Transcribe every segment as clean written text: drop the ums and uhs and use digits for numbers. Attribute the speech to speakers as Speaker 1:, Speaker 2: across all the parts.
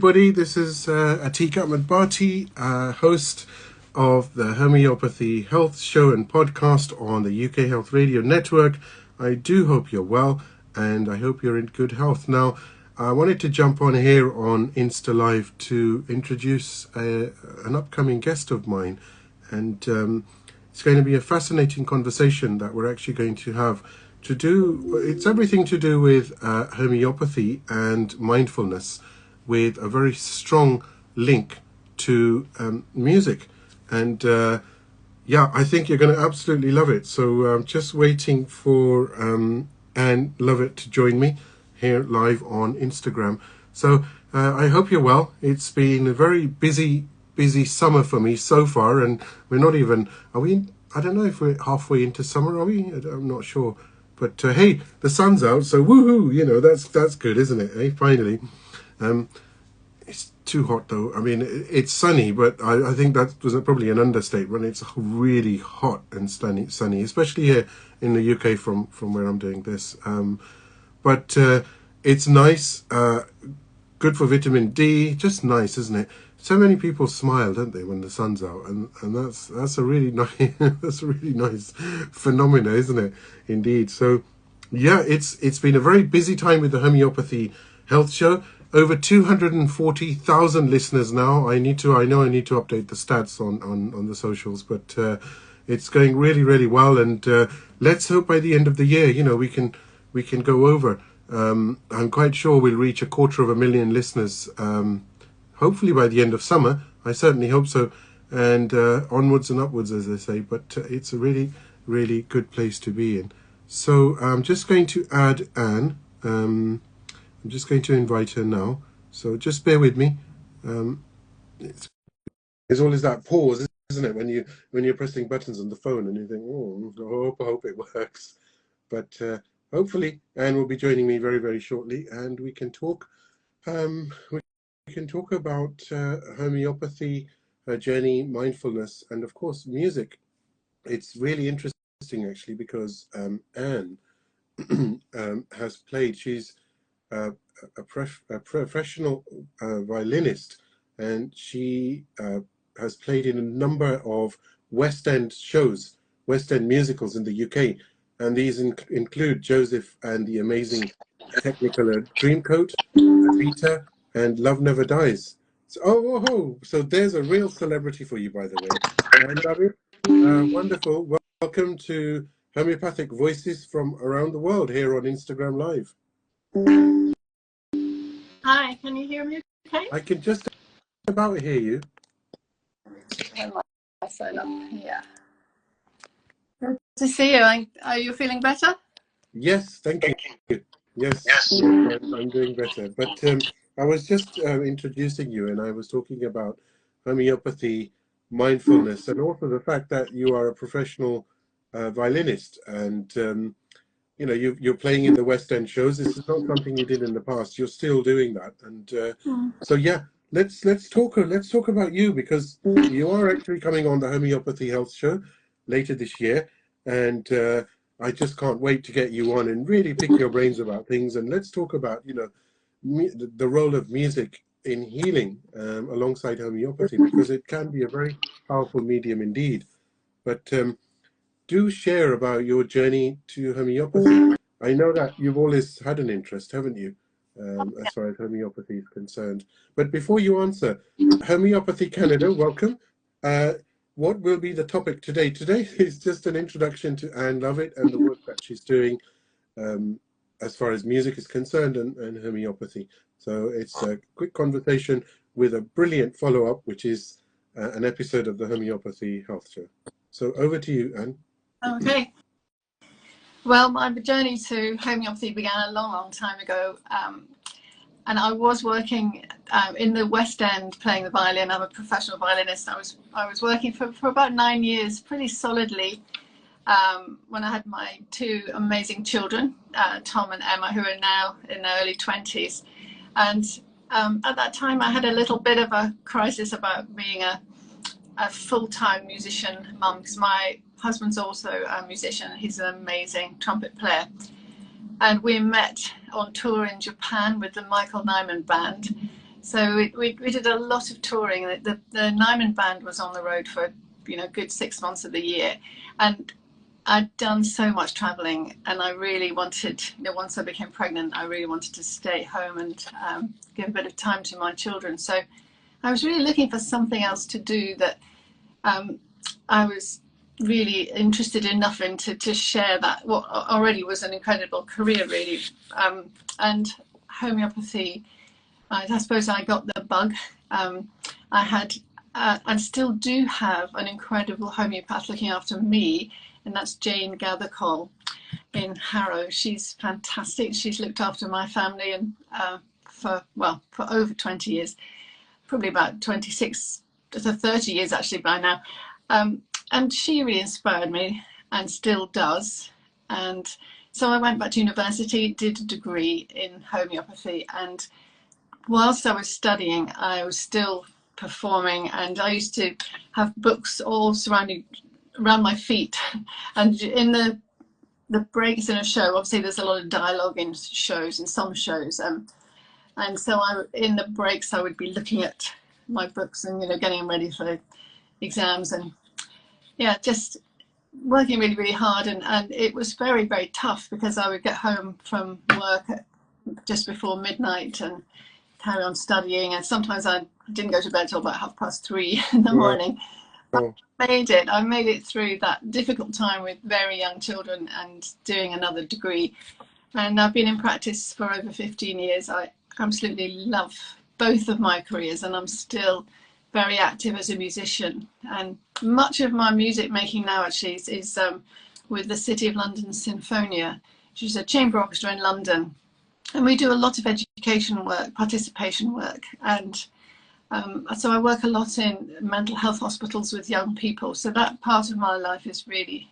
Speaker 1: everybody. This is Atiq Ahmed Bhatti, host of the Homeopathy Health Show and podcast on the UK Health Radio Network. I do hope you're well, and I hope you're in good health. Now, I wanted to jump on here on Insta Live to introduce an upcoming guest of mine, and it's going to be a fascinating conversation that we're actually going to have to do. It's everything to do with homeopathy and mindfulness, with a very strong link to music. And yeah, I think you're going to absolutely love it. So I'm just waiting for Ann Lovatt to join me here live on Instagram. So I hope you're well. It's been a very busy summer for me so far, and we're not even, are we, I don't know if we're halfway into summer, are we? I'm not sure. But hey, the sun's out, so woohoo, you know, that's good, isn't it? Hey, finally. It's too hot though. I mean, it's sunny, but I think that was probably an understatement. It's really hot and sunny, especially here in the UK from where I'm doing this. But it's nice, good for vitamin D, just nice, isn't it? So many people smile, don't they, when the sun's out, and that's a really nice that's a really nice phenomena, isn't it? Indeed. So yeah, it's been a very busy time with the Homeopathy Health Show. Over 240,000 listeners now. I know I need to update the stats on the socials, but it's going really well, and let's hope by the end of the year, you know, we can go over. I'm quite sure we'll reach 250,000 listeners. Hopefully by the end of summer. I certainly hope so, and onwards and upwards, as they say. But it's a really good place to be in. So I'm just going to add Anne. I'm just going to invite her now. So just bear with me. There's always that pause, isn't it, when you're pressing buttons on the phone and you think, oh, I hope it works. But hopefully Anne will be joining me very shortly, and we can talk. We can talk about homeopathy, her journey, mindfulness, and of course music. It's really interesting actually, because Anne has played. She's a professional violinist, and she has played in a number of West End shows, West End musicals in the UK, and these include Joseph and the Amazing Technicolor Dreamcoat, Evita, and Love Never Dies. So, so there's a real celebrity for you, by the way. And David, wonderful. Welcome to Homeopathic Voices from Around the World here on Instagram Live.
Speaker 2: Hi, can you hear me okay?
Speaker 1: I can just about hear you.
Speaker 2: Turn my phone up. Yeah. Good to see you. Are you feeling better?
Speaker 1: Yes, thank you. Yes, I'm doing better. But I was just introducing you, and I was talking about homeopathy, mindfulness, and also the fact that you are a professional violinist, and you know, you're playing in the West End shows. This is not something you did in the past. You're still doing that, and so yeah, let's talk about you, because you are actually coming on the Homeopathy Health Show later this year, and I just can't wait to get you on and really pick your brains about things. And let's talk about, you know, the role of music in healing alongside homeopathy, because it can be a very powerful medium indeed. But do share about your journey to homeopathy. I know that you've always had an interest, haven't you, as far as homeopathy is concerned. But before you answer, Homeopathy Canada, welcome. What will be the topic today? Today is just an introduction to Ann Lovatt and the work that she's doing as far as music is concerned, and homeopathy. So it's a quick conversation with a brilliant follow-up, which is an episode of the Homeopathy Health Show. So over to you, Anne.
Speaker 2: Okay. Well, my journey to homeopathy began a long time ago. And I was working in the West End playing the violin. I'm a professional violinist. I was working for about 9 years, pretty solidly, when I had my two amazing children, Tom and Emma, who are now in their early 20s. And at that time, I had a little bit of a crisis about being a full-time musician mum, because my husband's also a musician. He's an amazing trumpet player. And we met on tour in Japan with the Michael Nyman Band So we did a lot of touring. The Nyman Band was on the road for a good 6 months of the year, and I'd done so much traveling, and I really wanted, once I became pregnant, I really wanted to stay home and give a bit of time to my children. So I was really looking for something else to do that I was really interested enough in to share that what already was an incredible career, really. And homeopathy, I suppose I got the bug. I had and still do have an incredible homeopath looking after me, and that's Jane Gathercole in Harrow. She's fantastic. She's looked after my family and for over 20 years, probably about 26 to 30 years actually by now. And she really inspired me and still does. And so I went back to university, did a degree in homeopathy, and whilst I was studying, I was still performing, and I used to have books all surrounding around my feet. And in the breaks in a show, obviously there's a lot of dialogue in shows, in some shows, and so in the breaks I would be looking at my books and getting ready for exams, and just working really, really hard. And it was very, very tough because I would get home from work just before midnight and carry on studying, and sometimes I didn't go to bed till about 3:30 in the morning.
Speaker 1: Oh.
Speaker 2: I made it through that difficult time with very young children and doing another degree, and I've been in practice for over 15 years. I absolutely love both of my careers, and I'm still very active as a musician, and much of my music making now actually is with the City of London Sinfonia, which is a chamber orchestra in London. And we do a lot of education work, participation work, and so I work a lot in mental health hospitals with young people. So that part of my life is really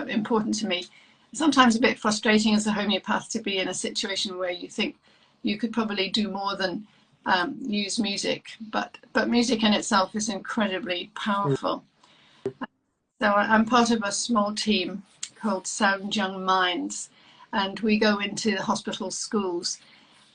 Speaker 2: important to me. Sometimes a bit frustrating as a homeopath to be in a situation where you think you could probably do more than use music, but music in itself is incredibly powerful. So I'm part of a small team called Sound Young Minds, and we go into the hospital schools,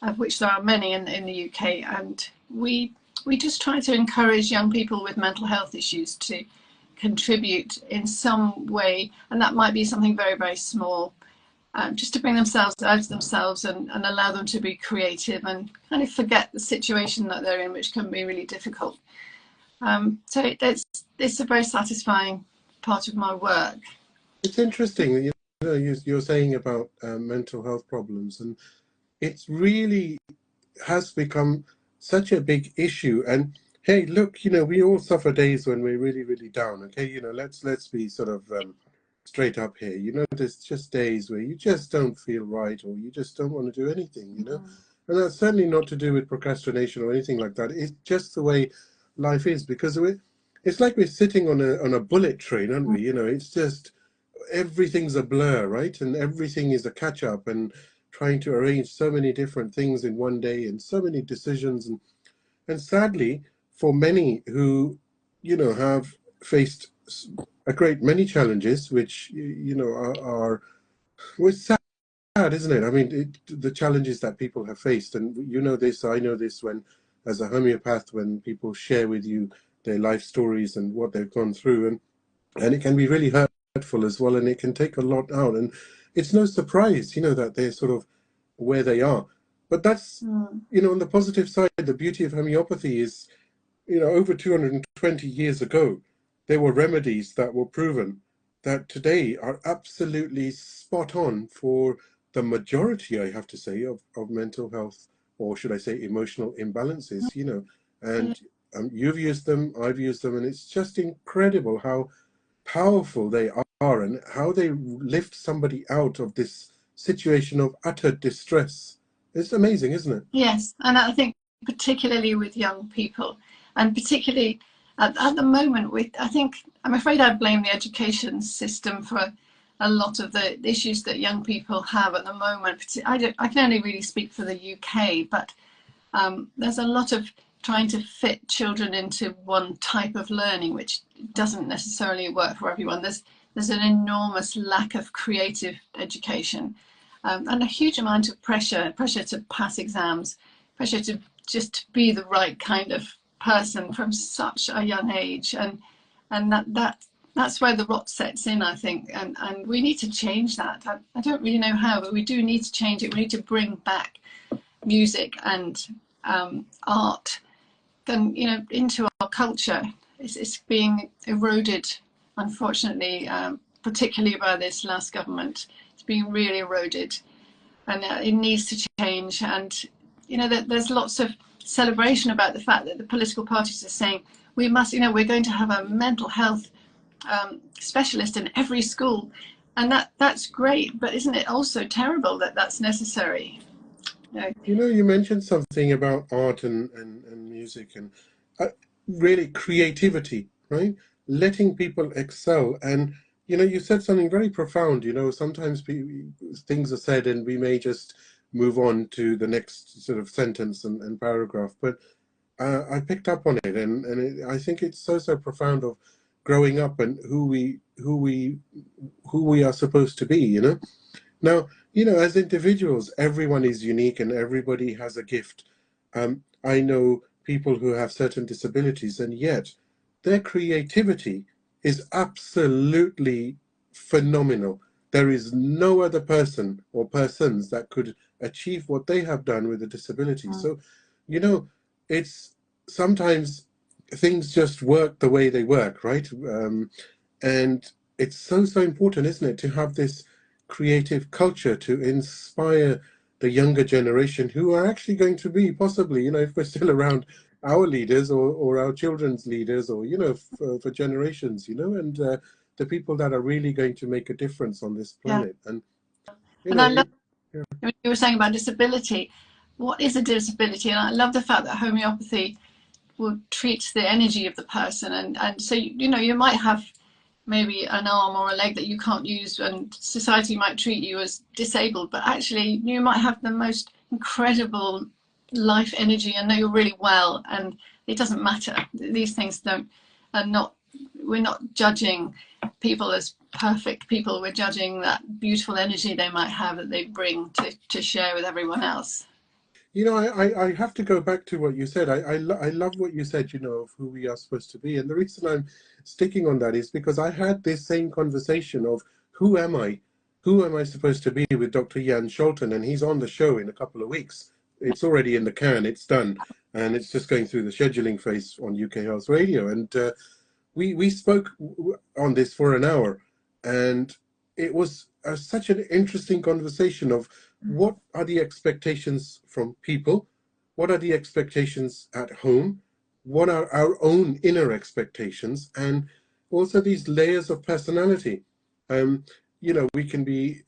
Speaker 2: of which there are many in the UK, and we just try to encourage young people with mental health issues to contribute in some way, and that might be something very, very small, just to bring themselves out of themselves and allow them to be creative and kind of forget the situation that they're in, which can be really difficult. So it's a very satisfying part of my work.
Speaker 1: It's interesting, you're saying about mental health problems, and it's really has become such a big issue. And hey, look, we all suffer days when we're really, really down. Okay, let's be sort of straight up here. There's just days where you just don't feel right, or you just don't want to do anything. And that's certainly not to do with procrastination or anything like that. It's just the way life is, because it's like we're sitting on a bullet train, aren't we? It's just everything's a blur, right? And everything is a catch up, and trying to arrange so many different things in one day, and so many decisions, and sadly for many who have faced a great many challenges, which are well, sad, isn't it? I mean, the challenges that people have faced, and this, I know this, when as a homeopath, when people share with you their life stories and what they've gone through, and it can be really hurtful as well, and it can take a lot out, and it's no surprise that they're sort of where they are. But that's on the positive side, the beauty of homeopathy is over 220 years ago there were remedies that were proven that today are absolutely spot on for the majority, I have to say, of mental health, or should I say emotional imbalances. And you've used them, I've used them, and it's just incredible how powerful they are, and how they lift somebody out of this situation of utter distress. It's amazing, isn't it?
Speaker 2: Yes, and I think particularly with young people, and particularly at the moment, I'm afraid I blame the education system for a lot of the issues that young people have at the moment. I can only really speak for the UK, but there's a lot of trying to fit children into one type of learning, which doesn't necessarily work for everyone. There's an enormous lack of creative education, and a huge amount of pressure to pass exams, pressure just to be the right kind of person from such a young age, and that's where the rot sets in, I think, and we need to change that. I don't really know how, but we do need to change it. We need to bring back music and art, and into our culture. It's being eroded, unfortunately, particularly by this last government. It's being really eroded, and it needs to change. And there's lots of celebration about the fact that the political parties are saying we must, we're going to have a mental health specialist in every school, and that's great. But isn't it also terrible that that's necessary?
Speaker 1: You mentioned something about art and music and really creativity, right? Letting people excel. And, you said something very profound. Sometimes things are said and we may just move on to the next sort of sentence and paragraph. But I picked up on it, and I think it's so profound of growing up and who we are supposed to be. Now, as individuals, everyone is unique and everybody has a gift. I know people who have certain disabilities, and yet their creativity is absolutely phenomenal. There is no other person or persons that could achieve what they have done with a disability. So, it's sometimes things just work the way they work, right? And it's so important, isn't it, to have this creative culture to inspire the younger generation who are actually going to be possibly, if we're still around, our leaders or our children's leaders, or, for generations, and the people that are really going to make a difference on this planet. And,
Speaker 2: I love you were saying about disability. What is a disability? And I love the fact that homeopathy will treat the energy of the person. And so, you might have maybe an arm or a leg that you can't use, and society might treat you as disabled, but actually you might have the most incredible life energy and know you're really well, and it doesn't matter. These things we're not judging people as perfect people. We're judging that beautiful energy they might have that they bring to share with everyone else.
Speaker 1: I have to go back to what you said. I love what you said, of who we are supposed to be. And the reason I'm sticking on that is because I had this same conversation of who am I? Who am I supposed to be with Dr. Jan Scholten? And he's on the show in a couple of weeks. It's already in the can, it's done. And it's just going through the scheduling phase on UK Health Radio. And we spoke on this for an hour. And it was such an interesting conversation of what are the expectations from people? What are the expectations at home? What are our own inner expectations? And also these layers of personality. We can be,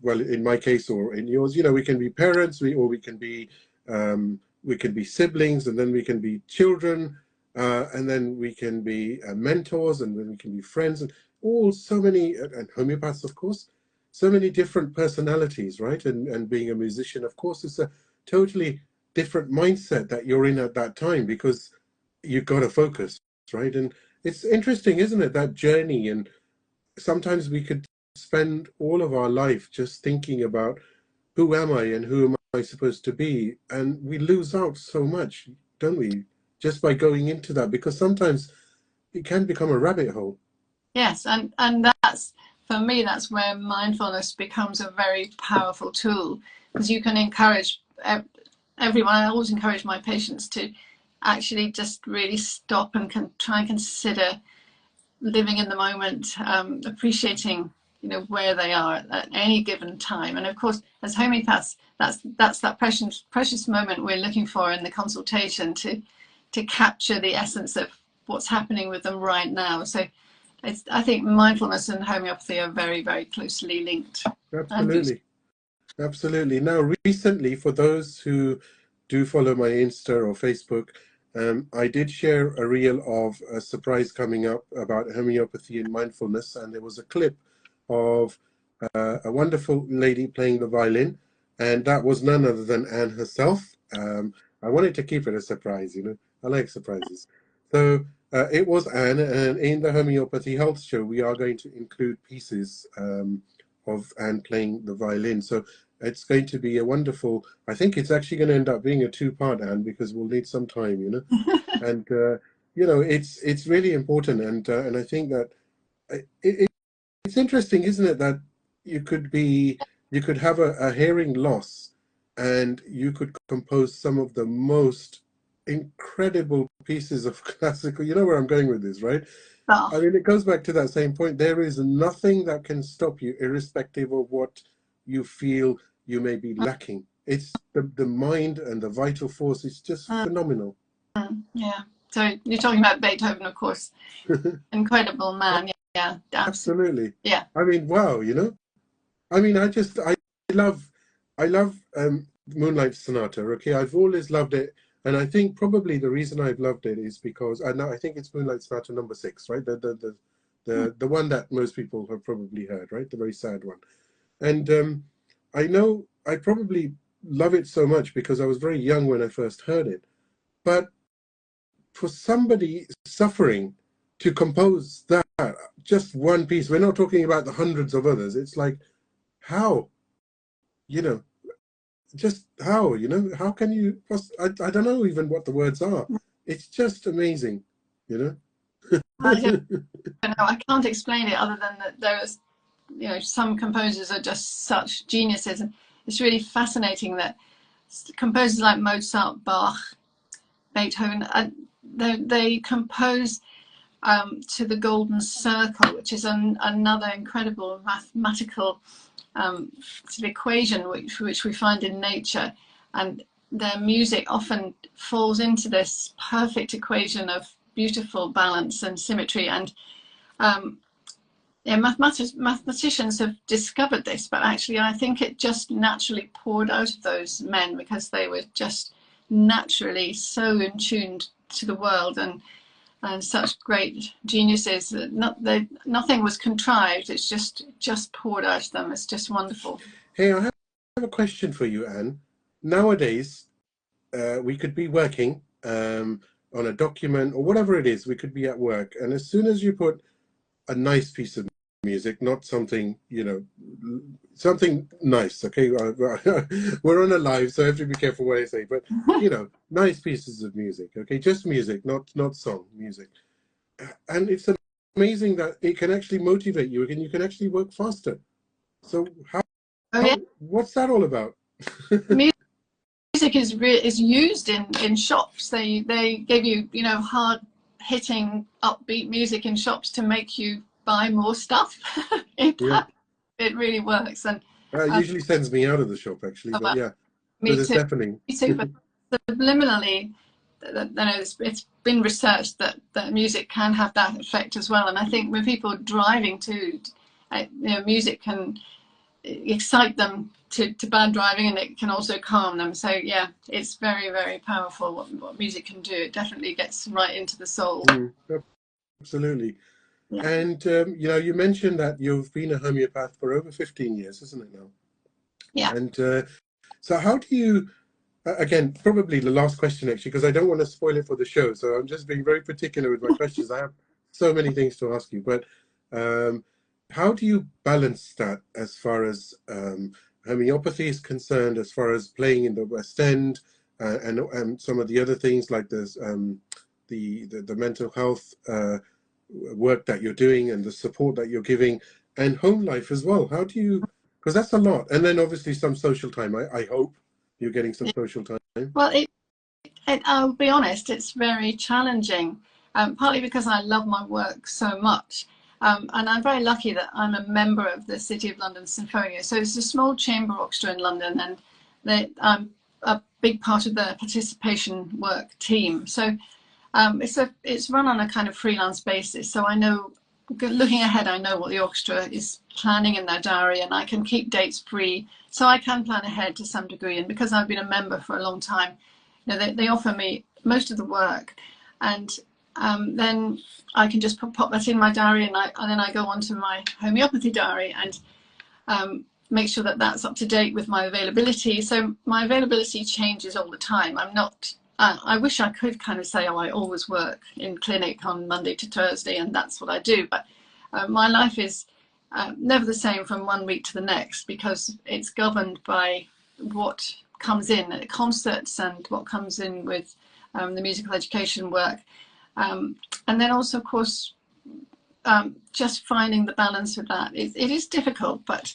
Speaker 1: well, in my case or in yours, we can be parents, or we can be siblings, and then we can be children, and then we can be mentors, and then we can be friends, and so many, and homeopaths, of course. So many different personalities, right? And being a musician, of course, it's a totally different mindset that you're in at that time, because you've got to focus, right? And it's interesting, isn't it, that journey? And sometimes we could spend all of our life just thinking about who am I and who am I supposed to be? And we lose out so much, don't we? Just by going into that, because sometimes it can become a rabbit hole.
Speaker 2: Yes, and that's, for me, that's where mindfulness becomes a very powerful tool, because you can encourage everyone. I always encourage my patients to actually just really stop and try and consider living in the moment, appreciating where they are at any given time. And of course, as homeopaths, that's that precious moment we're looking for in the consultation to capture the essence of what's happening with them right now. So I think mindfulness and homeopathy are very, very closely linked.
Speaker 1: Absolutely. Now, recently, for those who do follow my Insta or Facebook, I did share a reel of a surprise coming up about homeopathy and mindfulness, and there was a clip of a wonderful lady playing the violin, and that was none other than Anne herself. I wanted to keep it a surprise, I like surprises. So it was Anne, and in the Homeopathy Health Show, we are going to include pieces of Anne playing the violin. So It's going to be a wonderful. I think it's actually going to end up being a two-part, Anne, because we'll need some time, and it's really important, and I think that it's interesting, isn't it, that you could be you could have a hearing loss, and you could compose some of the most incredible pieces of classical. You know where I'm going with this, right?
Speaker 2: Oh,
Speaker 1: I mean, it goes back to that same point. There is nothing that can stop you, irrespective of what you feel you may be lacking. It's the mind and the vital force is just phenomenal.
Speaker 2: yeah. So you're talking about Beethoven, of course. Incredible man. Yeah, absolutely.
Speaker 1: Absolutely.
Speaker 2: Yeah.
Speaker 1: I mean, wow, I mean, love, I love Moonlight Sonata. Okay, I've always loved it, and I think probably the reason I've loved it is because I think it's Moonlight Sonata number 6, right? The one that most people have probably heard, right? The very sad one. And I know I probably love it so much because I was very young when I first heard it. But for somebody suffering to compose that just one piece, we're not talking about the hundreds of others. It's like, how, you know, just how can you? I don't know even what the words are. It's just amazing, you
Speaker 2: I
Speaker 1: know.
Speaker 2: don't know. I can't explain it other than that there is, some composers are just such geniuses, and it's really fascinating that composers like Mozart, Bach, Beethoven, they compose to the golden circle, which is another incredible mathematical sort of equation which we find in nature, and their music often falls into this perfect equation of beautiful balance and symmetry. And mathematicians have discovered this, but actually I think it just naturally poured out of those men because they were just naturally so in tuned to the world, and such great geniuses. Nothing was contrived. It's just poured out of them. It's just wonderful.
Speaker 1: Hey, I have a question for you, Anne. Nowadays, we could be working on a document or whatever it is. We could be at work, and as soon as you put a nice piece of music, not something, something nice. Okay, we're on a live, so I have to be careful what I say. But nice pieces of music. Okay, just music, not song music. And it's amazing that it can actually motivate you, and you can actually work faster. So
Speaker 2: Oh yeah,
Speaker 1: what's that all about?
Speaker 2: music is used in shops. They give you hard hitting upbeat music in shops to make you buy more stuff.
Speaker 1: Yeah,
Speaker 2: It really works. And
Speaker 1: it usually sends me out of the shop actually, but yeah,
Speaker 2: me
Speaker 1: because it's
Speaker 2: too.
Speaker 1: deafening.
Speaker 2: Me too. But subliminally, it's been researched that music can have that effect as well. And I think when people are driving too, music can excite them to bad driving, and it can also calm them. So yeah, it's very, very powerful what music can do. It definitely gets right into the soul.
Speaker 1: Absolutely.
Speaker 2: Yeah.
Speaker 1: And you mentioned that you've been a homeopath for over 15 years, isn't it now?
Speaker 2: Yeah.
Speaker 1: And so how do you, again, probably the last question actually, because I don't want to spoil it for the show. So I'm just being very particular with my questions. I have so many things to ask you, but how do you balance that as far as homeopathy is concerned, as far as playing in the West End and some of the other things like this, the mental health work that you're doing and the support that you're giving, and home life as well? How do you, because that's a lot. And then obviously some social time. I hope you're getting some social time.
Speaker 2: Well, I'll be honest, it's very challenging, partly because I love my work so much. And I'm very lucky that I'm a member of the City of London Sinfonia. So it's a small chamber orchestra in London, and I'm a big part of the participation work team. So it's run on a kind of freelance basis. So I know, looking ahead, I know what the orchestra is planning in their diary, and I can keep dates free. So I can plan ahead to some degree. And because I've been a member for a long time, they offer me most of the work, and then I can just pop that in my diary, and then I go on to my homeopathy diary and make sure that that's up to date with my availability. So my availability changes all the time. I'm not. I wish I could kind of say, oh, I always work in clinic on Monday to Thursday, and that's what I do. But my life is never the same from one week to the next, because it's governed by what comes in at concerts and what comes in with the musical education work. And then also, of course, just finding the balance with that. It is difficult, but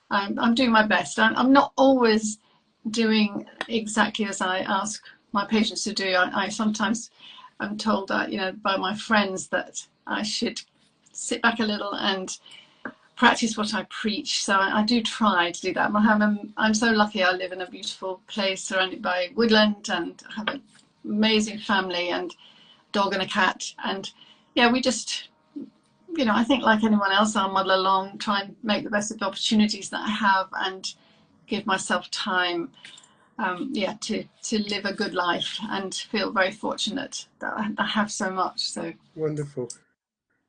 Speaker 2: I'm doing my best. I'm not always doing exactly as I ask my patients to do. I sometimes am told that, by my friends, that I should sit back a little and practice what I preach. So I do try to do that. I'm so lucky. I live in a beautiful place surrounded by woodland, and I have an amazing family and dog and a cat. And yeah, we just, I think like anyone else, I'll muddle along, try and make the best of the opportunities that I have, and give myself time, to live a good life, and feel very fortunate that I have so much. So
Speaker 1: Wonderful.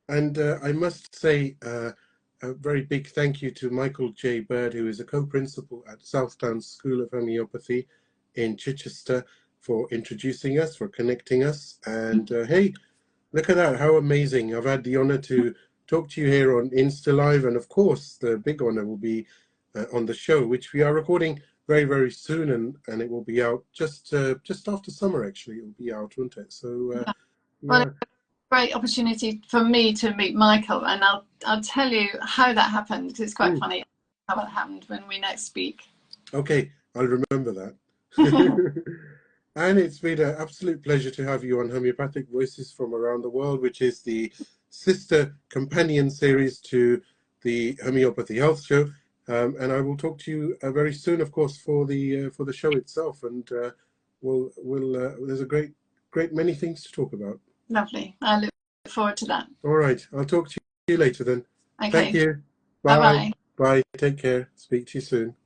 Speaker 1: And I must say a very big thank you to Michael J. Bird, who is a co-principal at Southdown School of Homeopathy in Chichester, for introducing us, for connecting us. And hey, look at that, how amazing. I've had the honor to talk to you here on Insta Live, and of course the big honor will be on the show, which we are recording very, very soon, and it will be out just after summer. Actually, it will be out, won't it? So
Speaker 2: well,
Speaker 1: yeah.
Speaker 2: great opportunity for me to meet Michael, and I'll tell you how that happened, because it's quite funny how that happened when we next speak.
Speaker 1: Okay, I'll remember that. And it's been an absolute pleasure to have you on Homeopathic Voices from Around the World, which is the sister companion series to the Homeopathy Health Show. And I will talk to you very soon, of course, for the show itself. And there's a great many things to talk about.
Speaker 2: Lovely. I look forward to that.
Speaker 1: All right, I'll talk to you later then.
Speaker 2: Okay.
Speaker 1: Thank you.
Speaker 2: Bye-bye.
Speaker 1: Bye. Take care. Speak to you soon.